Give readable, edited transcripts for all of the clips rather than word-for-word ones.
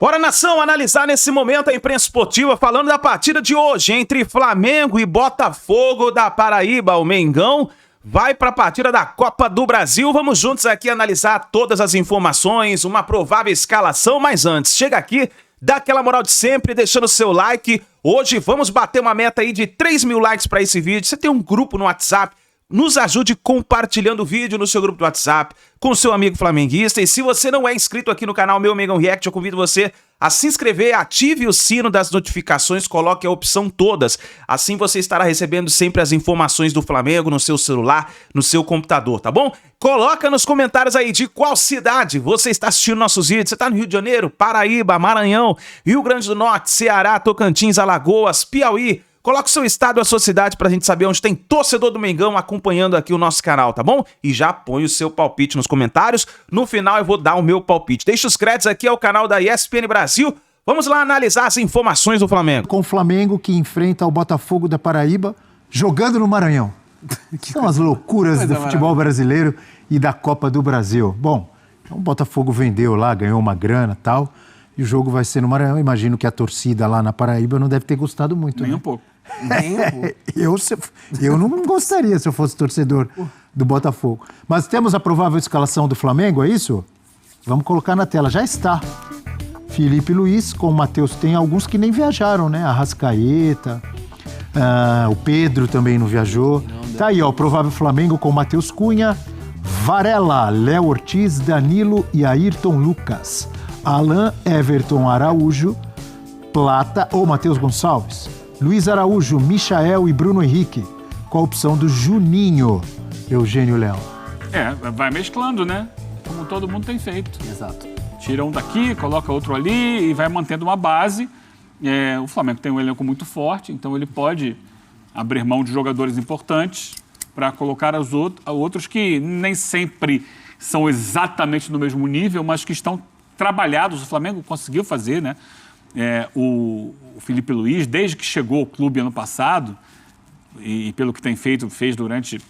Bora, nação, analisar nesse momento a imprensa esportiva falando da partida de hoje entre Flamengo e Botafogo da Paraíba. O Mengão vai para a partida da Copa do Brasil. Vamos juntos aqui analisar todas as informações, uma provável escalação, mas antes, chega aqui, dá aquela moral de sempre, deixando o seu like. Hoje vamos bater uma meta aí de 3 mil likes para esse vídeo. Você tem um grupo no WhatsApp? Nos ajude compartilhando o vídeo no seu grupo do WhatsApp, com o seu amigo flamenguista. E se você não é inscrito aqui no canal Meu Mengão React, eu convido você a se inscrever, ative o sino das notificações, coloque a opção todas. Assim você estará recebendo sempre as informações do Flamengo no seu celular, no seu computador, tá bom? Coloca nos comentários aí de qual cidade você está assistindo nossos vídeos. Você está no Rio de Janeiro, Paraíba, Maranhão, Rio Grande do Norte, Ceará, Tocantins, Alagoas, Piauí. Coloca o seu estado e a sua cidade pra gente saber onde tem torcedor do Mengão acompanhando aqui o nosso canal, tá bom? E já põe o seu palpite nos comentários. No final eu vou dar o meu palpite. Deixa os créditos aqui ao canal da ESPN Brasil. Vamos lá analisar as informações do Flamengo. Com o Flamengo que enfrenta o Botafogo da Paraíba jogando no Maranhão. São as loucuras do futebol brasileiro e da Copa do Brasil. Bom, o Botafogo vendeu lá, ganhou uma grana e tal. E o jogo vai ser no Maranhão. Imagino que a torcida lá na Paraíba não deve ter gostado muito. Nem né? um pouco. Eu não gostaria se eu fosse torcedor do Botafogo. Mas temos a provável escalação do Flamengo, é isso? Vamos colocar na tela. Já está. Felipe Luiz com o Matheus. Tem alguns que nem viajaram, né? Arrascaeta, o Pedro também não viajou. Tá aí, ó, o provável Flamengo com o Matheus Cunha, Varela, Léo Ortiz, Danilo e Ayrton Lucas. Alan, Everton Araújo, Plata ou Matheus Gonçalves. Luiz Araújo, Michael e Bruno Henrique, com a opção do Juninho, Eugênio Leão. Vai mesclando, né? Como todo mundo tem feito. Exato. Tira um daqui, coloca outro ali e vai mantendo uma base. O Flamengo tem um elenco muito forte, então ele pode abrir mão de jogadores importantes para colocar os outros que nem sempre são exatamente no mesmo nível, mas que estão trabalhados. O Flamengo conseguiu fazer, né? O Felipe Luiz, desde que chegou ao clube ano passado, e pelo que tem feito, fez durante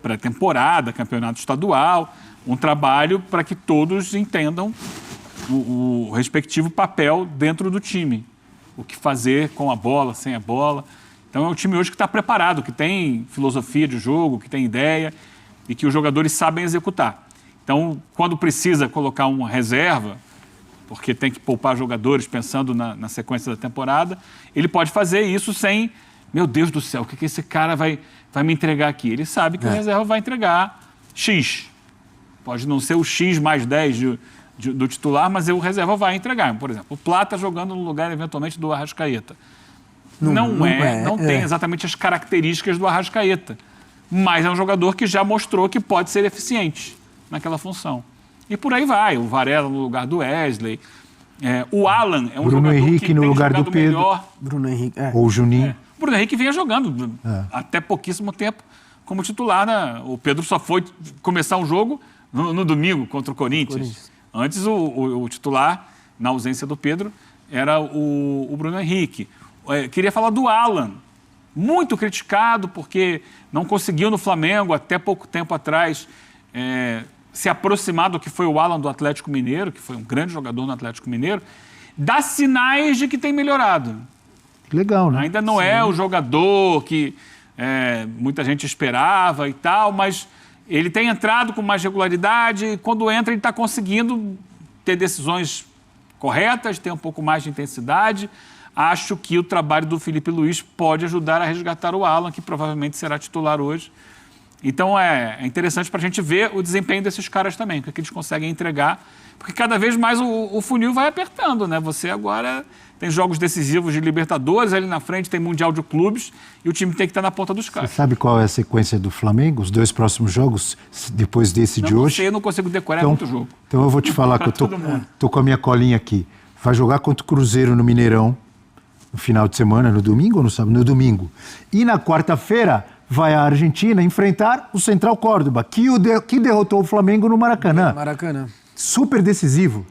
pré-temporada, campeonato estadual, um trabalho para que todos entendam o respectivo papel dentro do time. O que fazer com a bola, sem a bola. Então é um time hoje que está preparado, que tem filosofia de jogo, que tem ideia e que os jogadores sabem executar. Então, quando precisa colocar uma reserva, porque tem que poupar jogadores pensando na sequência da temporada, ele pode fazer isso sem, meu Deus do céu, o que esse cara vai me entregar aqui? Ele sabe que o reserva vai entregar X. Pode não ser o X mais 10 do titular, mas o reserva vai entregar. Por exemplo, o Plata jogando no lugar, eventualmente, do Arrascaeta. Não tem exatamente as características do Arrascaeta, mas é um jogador que já mostrou que pode ser eficiente naquela função. E por aí vai, o Varela no lugar do Wesley. O Alan é um Bruno jogador Henrique que no tem lugar do jogado Pedro. melhor. Bruno Henrique. Ou o Juninho. O Bruno Henrique vinha jogando até pouquíssimo tempo como titular. O Pedro só foi começar um jogo no domingo contra o Corinthians. Antes o titular, na ausência do Pedro, era o Bruno Henrique. Queria falar do Alan, muito criticado porque não conseguiu no Flamengo até pouco tempo atrás se aproximar do que foi o Alan do Atlético Mineiro, que foi um grande jogador no Atlético Mineiro, dá sinais de que tem melhorado. Legal, né? Ainda não é o jogador que muita gente esperava e tal, mas ele tem entrado com mais regularidade e quando entra ele está conseguindo ter decisões corretas, ter um pouco mais de intensidade. Acho que o trabalho do Felipe Luiz pode ajudar a resgatar o Alan, que provavelmente será titular hoje. Então é interessante para a gente ver o desempenho desses caras também, o que eles conseguem entregar, porque cada vez mais o funil vai apertando, né? Você agora tem jogos decisivos de Libertadores, ali na frente tem Mundial de Clubes e o time tem que estar na ponta dos caras. Você sabe qual é a sequência do Flamengo? Os 2 próximos jogos, depois desse de hoje? Eu não consigo decorar, então, é muito jogo. Então eu vou te falar que eu tô com a minha colinha aqui. Vai jogar contra o Cruzeiro no Mineirão, no final de semana, no domingo ou no sábado? No domingo. E na quarta-feira vai a Argentina enfrentar o Central Córdoba, que derrotou o Flamengo no Maracanã. Super decisivo.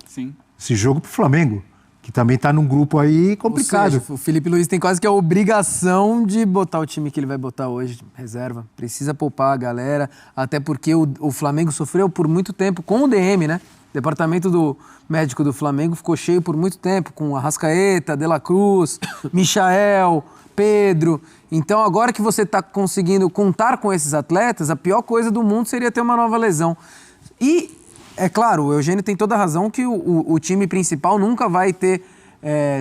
Sim. Esse jogo pro Flamengo, que também está num grupo aí complicado. Ou seja, o Felipe Luiz tem quase que a obrigação de botar o time que ele vai botar hoje, reserva. Precisa poupar a galera, até porque o Flamengo sofreu por muito tempo com o DM, né? departamento médico do Flamengo ficou cheio por muito tempo, com Arrascaeta, De La Cruz, Michael, Pedro. Então, agora que você está conseguindo contar com esses atletas, a pior coisa do mundo seria ter uma nova lesão. E, é claro, o Eugênio tem toda a razão que o time principal nunca vai ter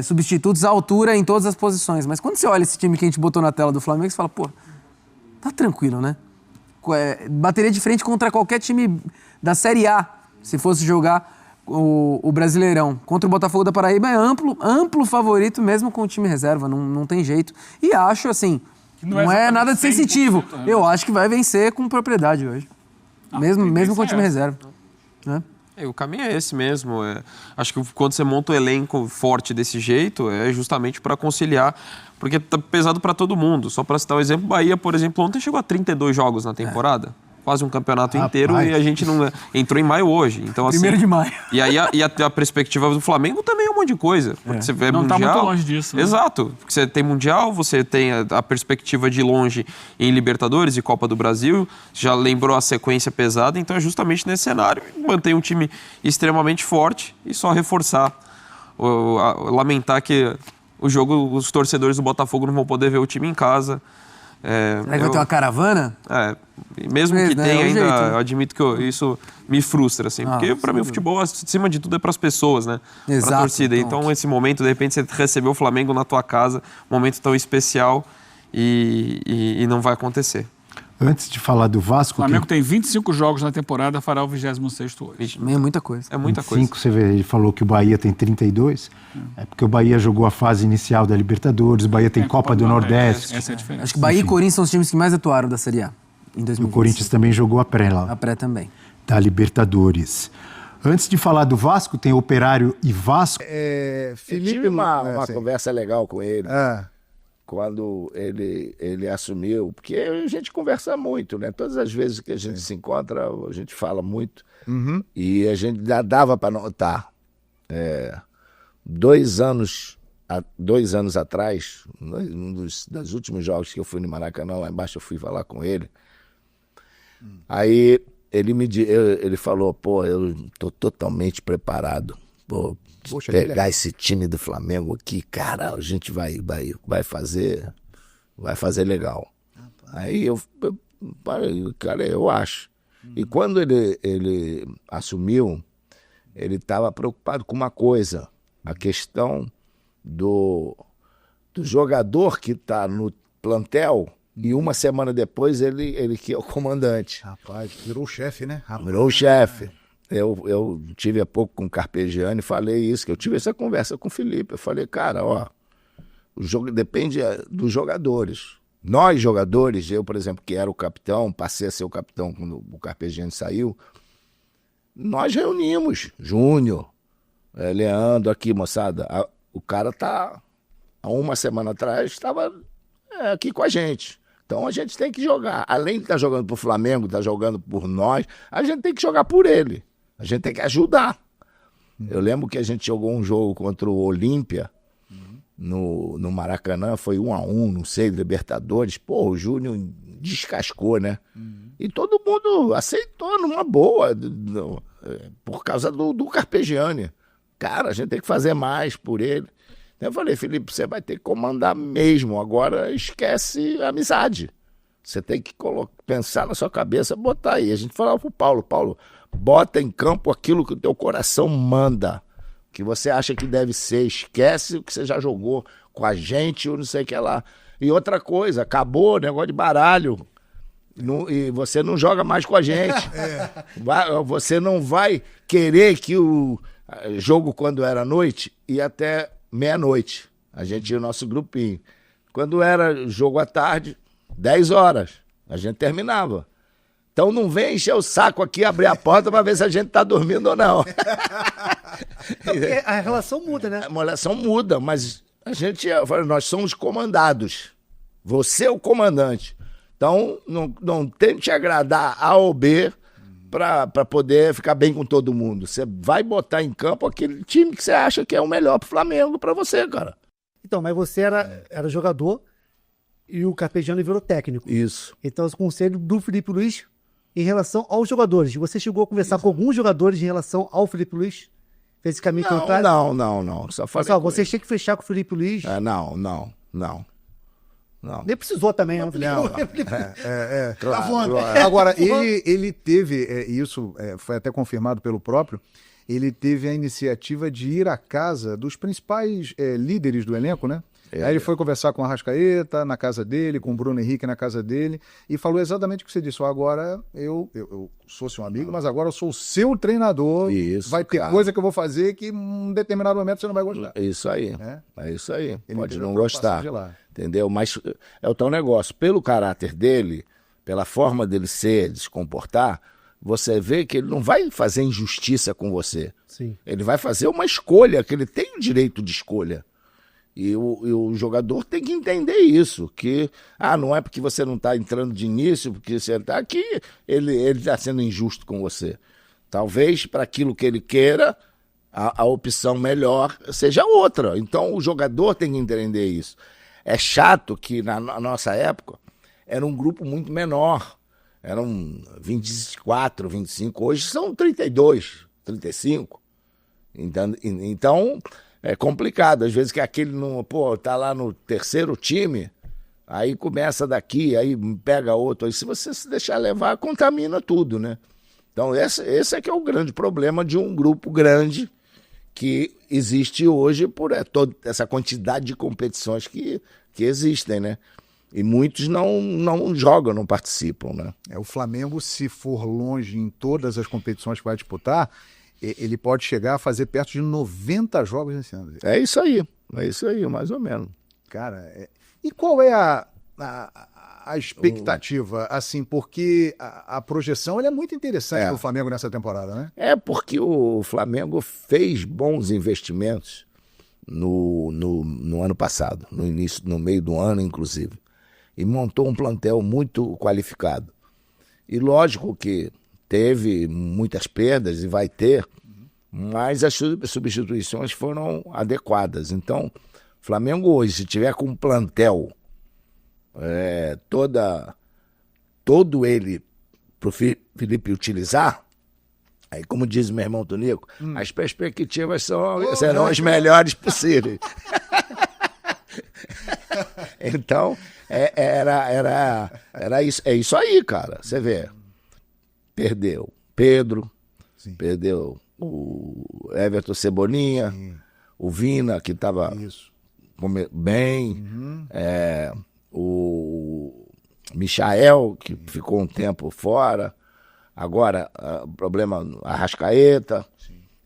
substitutos à altura em todas as posições. Mas quando você olha esse time que a gente botou na tela do Flamengo, você fala, pô, tá tranquilo, né? Bateria de frente contra qualquer time da Série A, se fosse jogar o Brasileirão. Contra o Botafogo da Paraíba é amplo favorito mesmo com o time reserva, não tem jeito. E acho, assim, não é nada de sensitivo. Eu acho que vai vencer com propriedade hoje. Mesmo com o time reserva. Né? O caminho é esse mesmo. Acho que quando você monta um elenco forte desse jeito, é justamente para conciliar, porque tá pesado para todo mundo. Só para citar um exemplo, Bahia, por exemplo, ontem chegou a 32 jogos na temporada. Quase um campeonato inteiro e a gente não entrou em maio hoje. Então, assim, 1º de maio. E aí a perspectiva do Flamengo também é um monte de coisa. Porque você vê não mundial. Tá muito longe disso. Né? Exato. Porque você tem mundial, você tem a perspectiva de longe em Libertadores e Copa do Brasil. Já lembrou a sequência pesada. Então é justamente nesse cenário. Mantém um time extremamente forte e só reforçar. Lamentar que os torcedores do Botafogo não vão poder ver o time em casa. Será que vai ter uma caravana? Mesmo que tenha ainda, jeito, né? eu admito que isso me frustra, assim, porque para mim o futebol, acima de tudo, é para as pessoas, né? Para a torcida. Então, esse momento, de repente, você recebeu o Flamengo na tua casa, um momento tão especial e não vai acontecer. Antes de falar do Vasco... O Flamengo tem 25 jogos na temporada, fará o 26º hoje. É muita coisa. É muita 25, coisa. você vê, ele falou que o Bahia tem 32. É porque o Bahia jogou a fase inicial da Libertadores, o Bahia tem Copa do Nordeste. Essa é a diferença. Acho que Bahia e Corinthians são os times que mais atuaram da Série A em 2020. O Corinthians também jogou a pré lá. A pré também. Da Libertadores. Antes de falar do Vasco, tem Operário e Vasco. Felipe, tive uma conversa legal com ele. Quando ele assumiu, porque a gente conversa muito, né? Todas as vezes que a gente se encontra, a gente fala muito. E a gente dava para notar. 2 anos atrás, dos últimos jogos que eu fui no Maracanã, lá embaixo eu fui falar com ele. Aí ele falou, pô, eu tô totalmente preparado. Pô, pegar esse time do Flamengo aqui, cara, a gente vai fazer legal. Aí eu acho. E quando ele assumiu, ele estava preocupado com uma coisa, a questão do jogador que está no plantel e uma semana depois ele que é o comandante. Rapaz, virou o chefe, né? Virou o chefe. Eu tive há pouco com o Carpegiani e falei isso, que eu tive essa conversa com o Felipe. Eu falei, cara, o jogo depende dos jogadores. Nós, jogadores, eu, por exemplo, que era o capitão, passei a ser o capitão quando o Carpegiani saiu, nós reunimos, Júnior, Leandro, aqui, moçada, o cara tá, há uma semana atrás, estava aqui com a gente. Então a gente tem que jogar. Além de estar jogando por Flamengo, estar jogando por nós, a gente tem que jogar por ele. A gente tem que ajudar. Eu lembro que a gente jogou um jogo contra o Olímpia, no Maracanã, foi 1-1, não sei, Libertadores. Pô, o Júnior descascou, né? E todo mundo aceitou numa boa, por causa do Carpegiani. Cara, a gente tem que fazer mais por ele. Eu falei, Felipe, você vai ter que comandar mesmo. Agora esquece a amizade. Você tem que pensar na sua cabeça, botar aí. A gente falava pro Paulo, bota em campo aquilo que o teu coração manda, que você acha que deve ser. Esquece o que você já jogou com a gente ou não sei o que lá. E outra coisa, acabou o negócio de baralho. E você não joga mais com a gente. Você não vai querer que o jogo, quando era noite, ia até meia-noite. A gente tinha o nosso grupinho. Quando era jogo à tarde, 10 horas, a gente terminava. Então não vem encher o saco aqui, abrir a porta para ver se a gente tá dormindo ou não. Porque a relação muda, né? A relação muda, mas nós somos comandados. Você é o comandante. Então não tente agradar A ou B para poder ficar bem com todo mundo. Você vai botar em campo aquele time que você acha que é o melhor pro Flamengo, para você, cara. Então, mas você era jogador e o Carpegiani virou técnico. Isso. Então, o conselho do Felipe Luiz em relação aos jogadores. Você chegou a conversar com alguns jogadores em relação ao Felipe Luiz? Fez esse caminho contrário? Não. Só falei Pessoal, com vocês têm que fechar com o Felipe Luiz. Não. Nem precisou também. Não. Claro. Agora, ele teve, isso foi até confirmado pelo próprio, ele teve a iniciativa de ir à casa dos principais líderes do elenco, né? Aí ele foi conversar com o Arrascaeta na casa dele, com o Bruno Henrique na casa dele, e falou exatamente o que você disse. Agora eu sou seu amigo, mas agora eu sou o seu treinador. Isso, vai ter coisa que eu vou fazer que em um determinado momento você não vai gostar. Isso aí. É isso aí. Ele Pode teve não a gostar. preocupação de lá. Entendeu? Mas é o tal negócio. Pelo caráter dele, pela forma dele ser, de se comportar, você vê que ele não vai fazer injustiça com você. Sim. Ele vai fazer uma escolha, que ele tem o direito de escolha. E o jogador tem que entender isso, que não é porque você não está entrando de início, porque você está aqui, ele está sendo injusto com você. Talvez para aquilo que ele queira, a opção melhor seja outra. Então o jogador tem que entender isso. É chato que na nossa época era um grupo muito menor, eram 24, 25, hoje são 32, 35. Então é complicado, às vezes que aquele tá lá no terceiro time, aí começa daqui, aí pega outro, aí se você se deixar levar, contamina tudo, né? Então esse é que é o grande problema de um grupo grande que existe hoje por toda essa quantidade de competições que existem, né? E muitos não jogam, não participam, né? O Flamengo, se for longe em todas as competições que vai disputar, ele pode chegar a fazer perto de 90 jogos nesse ano. É isso aí, mais ou menos. Cara, e qual é a expectativa, assim, porque a projeção ela é muito interessante do Flamengo nessa temporada, né? É porque o Flamengo fez bons investimentos no ano passado, no meio do ano, inclusive, e montou um plantel muito qualificado. E lógico que teve muitas perdas e vai ter, mas as substituições foram adequadas. Então, o Flamengo hoje, se tiver com um plantel todo ele para o Felipe utilizar, aí como diz meu irmão Tonico, as perspectivas serão as melhores possíveis. Então, era isso, é isso aí, cara. Você vê, perdeu Pedro, perdeu o Everton Cebolinha, o Vina, que estava bem, o Michael, que ficou um tempo fora, agora o problema Arrascaeta,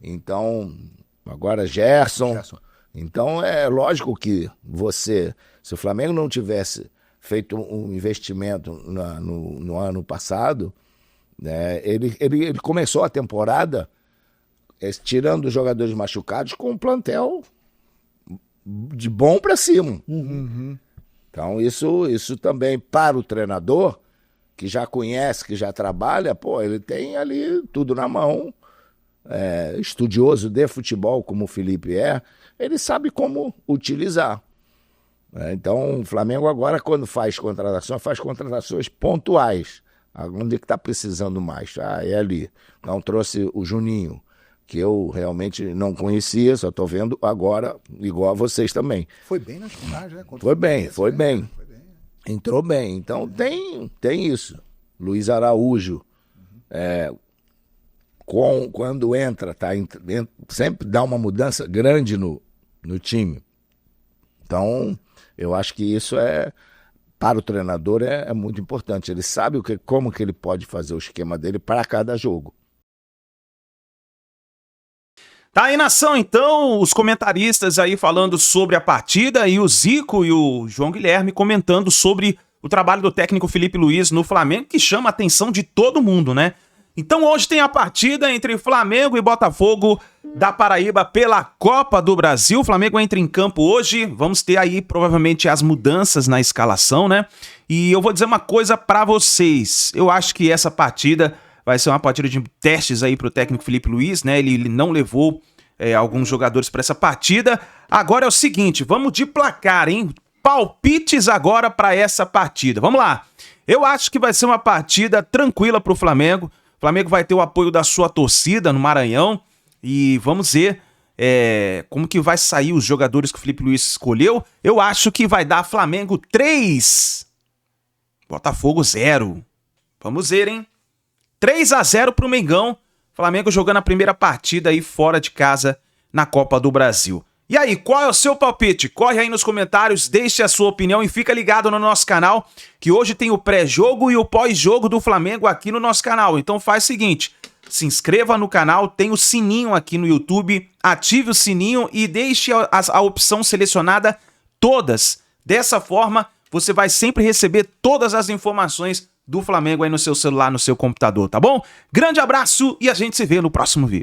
então agora Gerson. Então é lógico que se o Flamengo não tivesse feito um investimento no ano passado, né, ele começou a temporada tirando os jogadores machucados com um plantel de bom para cima. Então isso também para o treinador, que já conhece, que já trabalha, ele tem ali tudo na mão, estudioso de futebol como o Felipe ele sabe como utilizar. Então o Flamengo agora, quando faz contratações pontuais, onde que está precisando mais? É ali. Então trouxe o Juninho, que eu realmente não conhecia, só estou vendo agora, igual a vocês também. Foi bem nas finais, né? Foi bem. Entrou bem. Então tem isso. Luiz Araújo, quando entra, sempre dá uma mudança grande no time. Então, eu acho que isso para o treinador é muito importante. Ele sabe como que ele pode fazer o esquema dele para cada jogo. Tá aí, nação, então, os comentaristas aí falando sobre a partida e o Zico e o João Guilherme comentando sobre o trabalho do técnico Felipe Luiz no Flamengo, que chama a atenção de todo mundo, né? Então hoje tem a partida entre Flamengo e Botafogo da Paraíba pela Copa do Brasil. O Flamengo entra em campo hoje, vamos ter aí provavelmente as mudanças na escalação, né? E eu vou dizer uma coisa pra vocês, eu acho que essa partida vai ser uma partida de testes aí pro técnico Felipe Luiz, né? Ele não levou alguns jogadores para essa partida. Agora é o seguinte, vamos de placar, hein? Palpites agora para essa partida. Vamos lá. Eu acho que vai ser uma partida tranquila pro Flamengo. O Flamengo vai ter o apoio da sua torcida no Maranhão. E vamos ver como que vai sair os jogadores que o Felipe Luiz escolheu. Eu acho que vai dar Flamengo 3, Botafogo 0. Vamos ver, hein? 3-0 pro Mengão. Flamengo jogando a primeira partida aí fora de casa na Copa do Brasil. E aí, qual é o seu palpite? Corre aí nos comentários, deixe a sua opinião e fica ligado no nosso canal, que hoje tem o pré-jogo e o pós-jogo do Flamengo aqui no nosso canal. Então faz o seguinte, se inscreva no canal, tem o sininho aqui no YouTube, ative o sininho e deixe a opção selecionada todas. Dessa forma, você vai sempre receber todas as informações do Flamengo aí no seu celular, no seu computador, tá bom? Grande abraço e a gente se vê no próximo vídeo.